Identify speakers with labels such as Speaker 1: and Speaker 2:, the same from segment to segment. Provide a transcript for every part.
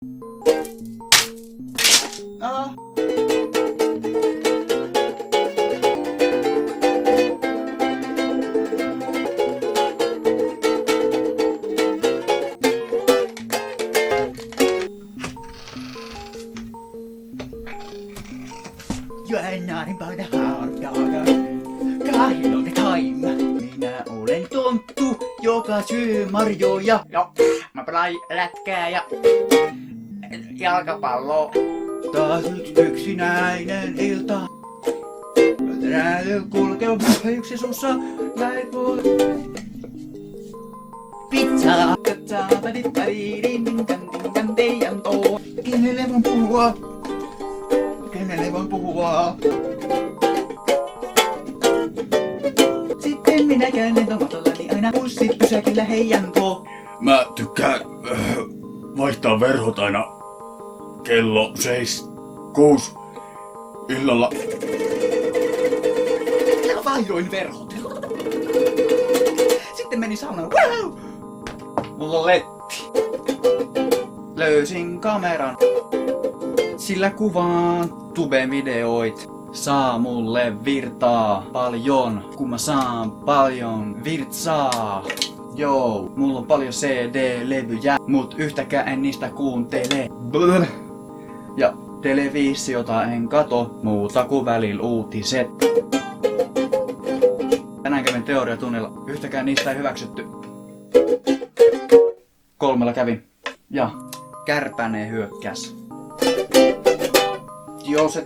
Speaker 1: Ah. Jag är nära bara hardagar. Kahden on the time. Minä olen tonttu, joka syö marjoja. Ja mä pelaan lätkää ja jalkapalloa. Taas nyt yksinäinen ilta. Tänään kulkeva yksi sussa. Näin voi. Pizza. Kenelle voin puhua? Kenelle voin puhua? Sitten minä käännän tomatollani aina pussit pysäkillä heijän tuo.
Speaker 2: Mä tykkään vaihtaa verhot aina kello 6 illalla.
Speaker 1: Ja vaihdoin verhot. Sitten menin saunaan. Wow! Mulla on letti. Löysin kameran. Sillä kuvaan tube-videoit. Saa mulle virtaa paljon, kun mä saan paljon virtsaa. Joo, mulla on paljon CD-levyjä, mut yhtäkään en niistä kuuntele. Blr. Ja televisiota en kato, muuta kuin välillä uutiset. Tänään kävin teoriatunnilla, yhtäkään niistä ei hyväksytty. 3 kävin, ja kärpänen hyökkäs. Joo, se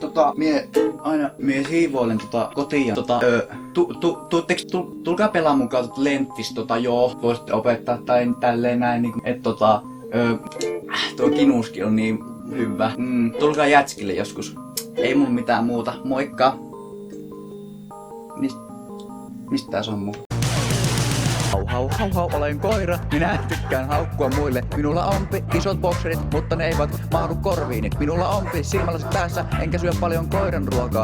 Speaker 1: mie siivoilen kotiin ja tulkaa pelaa mukaan lenttis joo, voisitte opettaa tai tälleen näin niinku, tuo kinuski on niin hyvä. Tulkaa jätskille joskus. Ei mun mitään muuta, moikka! Mistä se on muu? Hau, olen koira. Minä tykkään haukkua muille. Minulla on isot bokserit, mutta ne eivät mahdu korviini. Minulla on silmälasit päässä, enkä syö paljon koiran ruokaa.